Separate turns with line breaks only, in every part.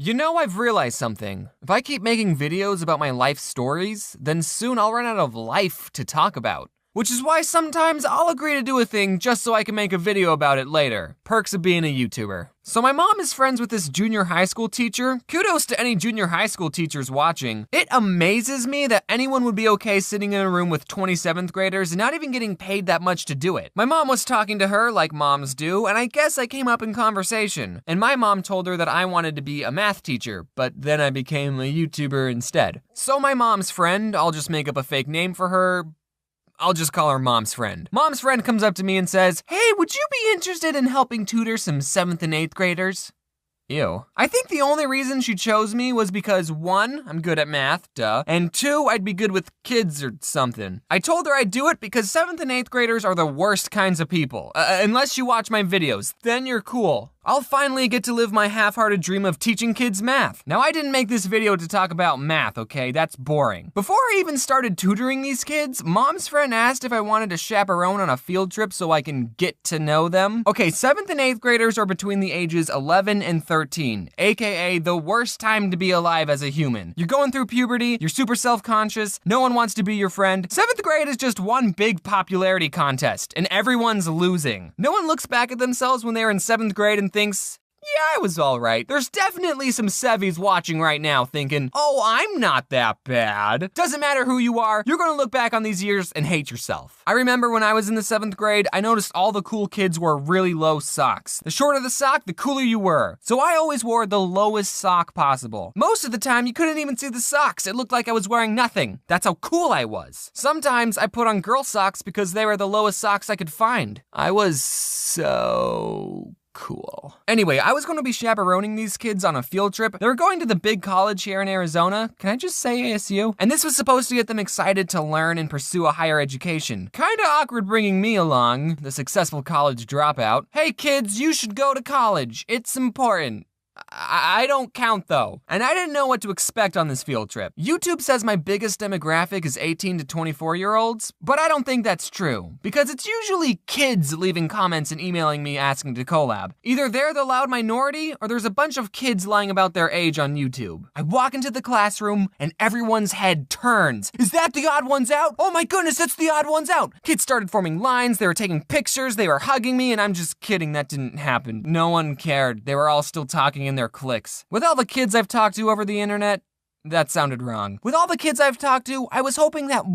You know, I've realized something. If I keep making videos about my life stories, then soon I'll run out of life to talk about. Which is why sometimes I'll agree to do a thing just so I can make a video about it later. Perks of being a YouTuber. So my mom is friends with this junior high school teacher. Kudos to any junior high school teachers watching. It amazes me that anyone would be okay sitting in a room with 27th graders and not even getting paid that much to do it. My mom was talking to her like moms do, and I guess I came up in conversation. And my mom told her that I wanted to be a math teacher, but then I became a YouTuber instead. So my mom's friend, I'll just make up a fake name for her, I'll just call her Mom's friend. Mom's friend comes up to me and says, "Hey, would you be interested in helping tutor some 7th and 8th graders?" Ew. I think the only reason she chose me was because 1, I'm good at math, duh, and 2, I'd be good with kids or something. I told her I'd do it because 7th and 8th graders are the worst kinds of people. Unless you watch my videos, then you're cool. I'll finally get to live my half-hearted dream of teaching kids math. Now, I didn't make this video to talk about math, okay? That's boring. Before I even started tutoring these kids, Mom's friend asked if I wanted to chaperone on a field trip so I can get to know them. Okay, 7th and 8th graders are between the ages 11 and 13, aka the worst time to be alive as a human. You're going through puberty, you're super self-conscious, no one wants to be your friend. 7th grade is just one big popularity contest, and everyone's losing. No one looks back at themselves when they're in 7th grade and thinks, yeah, I was all right. There's definitely some Sevies watching right now thinking, oh, I'm not that bad. Doesn't matter who you are, you're gonna look back on these years and hate yourself. I remember when I was in the 7th grade, I noticed all the cool kids wore really low socks. The shorter the sock, the cooler you were. So I always wore the lowest sock possible. Most of the time, you couldn't even see the socks. It looked like I was wearing nothing. That's how cool I was. Sometimes I put on girl socks because they were the lowest socks I could find. I was so cool. Anyway, I was going to be chaperoning these kids on a field trip. They were going to the big college here in Arizona. Can I just say ASU? And this was supposed to get them excited to learn and pursue a higher education. Kinda awkward bringing me along, the successful college dropout. Hey kids, you should go to college. It's important. I don't count though. And I didn't know what to expect on this field trip. YouTube says my biggest demographic is 18 to 24-year-olds, but I don't think that's true, because it's usually kids leaving comments and emailing me asking to collab. Either they're the loud minority, or there's a bunch of kids lying about their age on YouTube. I walk into the classroom and everyone's head turns. Is that the odd ones out? Oh my goodness, that's the odd ones out. Kids started forming lines, they were taking pictures, they were hugging me, and I'm just kidding, that didn't happen. No one cared. They were all still talking in their cliques. With all the kids I've talked to over the internet, that sounded wrong. With all the kids I've talked to, I was hoping that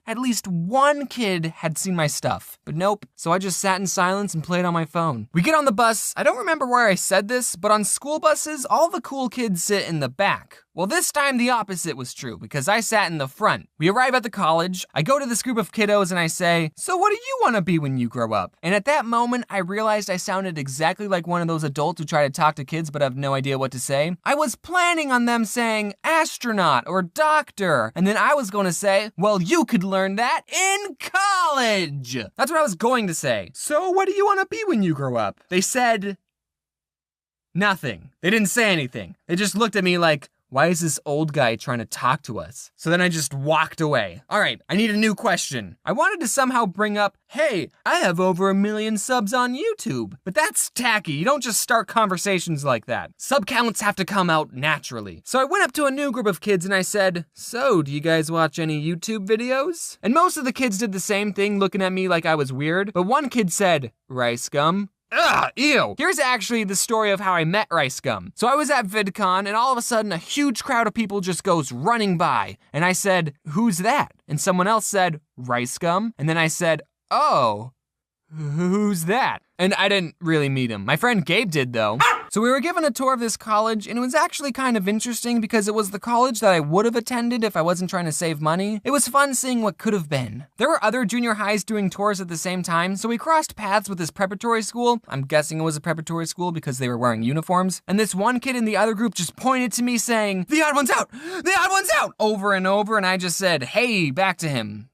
at least one kid had seen my stuff. But nope, so I just sat in silence and played on my phone. We get on the bus. I don't remember where I said this, but on school buses, all the cool kids sit in the back. Well, this time the opposite was true, because I sat in the front. We arrive at the college, I go to this group of kiddos and I say, "So what do you want to be when you grow up?" And at that moment, I realized I sounded exactly like one of those adults who try to talk to kids but have no idea what to say. I was planning on them saying astronaut or doctor, and then I was going to say, well, you could learn that in college. That's what I was going to say. So what do you want to be when you grow up? They said nothing. They didn't say anything. They just looked at me like, why is this old guy trying to talk to us? So then I just walked away. All right, I need a new question. I wanted to somehow bring up, hey, I have over 1 million subs on YouTube. But that's tacky. You don't just start conversations like that. Sub counts have to come out naturally. So I went up to a new group of kids and I said, so do you guys watch any YouTube videos? And most of the kids did the same thing, looking at me like I was weird. But one kid said, rice gum. Ugh, ew. Here's actually the story of how I met Rice Gum. So I was at VidCon and all of a sudden a huge crowd of people just goes running by. And I said, who's that? And someone else said, Rice Gum. And then I said, oh, who's that? And I didn't really meet him. My friend Gabe did though. So we were given a tour of this college and it was actually kind of interesting because it was the college that I would have attended if I wasn't trying to save money. It was fun seeing what could have been. There were other junior highs doing tours at the same time, so we crossed paths with this preparatory school. I'm guessing it was a preparatory school because they were wearing uniforms. And this one kid in the other group just pointed to me saying, the odd one's out, the odd one's out, over and over. And I just said, hey, back to him.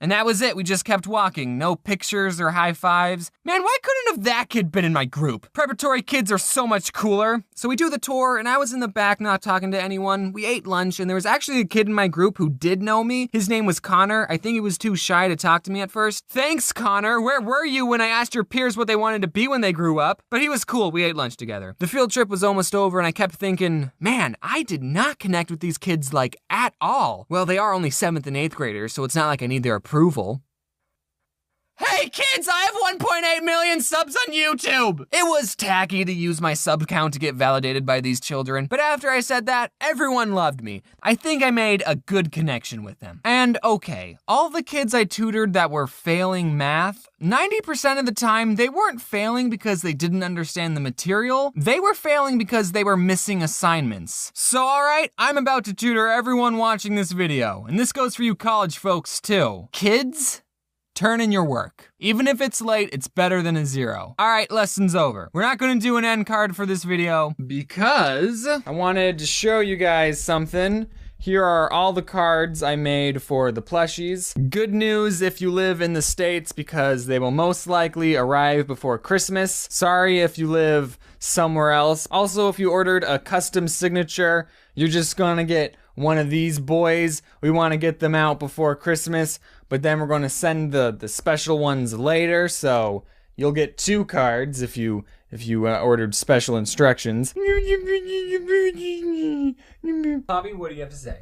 And that was it, we just kept walking. No pictures or high fives. Man, why couldn't have that kid been in my group? Preparatory kids are so much cooler. So we do the tour, and I was in the back not talking to anyone. We ate lunch, and there was actually a kid in my group who did know me. His name was Connor. I think he was too shy to talk to me at first. Thanks, Connor. Where were you when I asked your peers what they wanted to be when they grew up? But he was cool, we ate lunch together. The field trip was almost over, and I kept thinking, man, I did not connect with these kids, like, at all. Well, they are only 7th and 8th graders, so it's not like I need their approval. Hey kids, I have 1.8 million subs on YouTube! It was tacky to use my sub count to get validated by these children, but after I said that, everyone loved me. I think I made a good connection with them. And okay, all the kids I tutored that were failing math, 90% of the time, they weren't failing because they didn't understand the material, they were failing because they were missing assignments. So alright, I'm about to tutor everyone watching this video, and this goes for you college folks too. Kids, turn in your work. Even if it's late, it's better than a 0. All right, lesson's over. We're not gonna do an end card for this video because I wanted to show you guys something. Here are all the cards I made for the plushies. Good news if you live in the States because they will most likely arrive before Christmas. Sorry if you live somewhere else. Also, if you ordered a custom signature, you're just gonna get one of these boys. We wanna get them out before Christmas, but then we're gonna send the special ones later, so you'll get 2 cards if you ordered special instructions. Bobby, what do you have to say?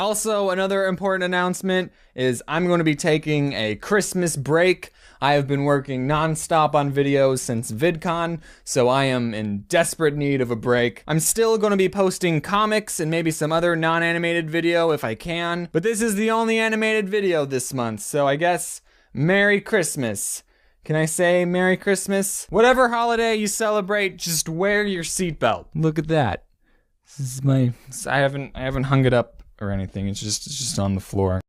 Also, another important announcement is I'm going to be taking a Christmas break. I have been working non-stop on videos since VidCon, so I am in desperate need of a break. I'm still going to be posting comics and maybe some other non-animated video if I can, but this is the only animated video this month, so I guess Merry Christmas. Can I say Merry Christmas? Whatever holiday you celebrate, just wear your seatbelt. Look at that. This is my... I haven't hung it up or anything. It's just on the floor.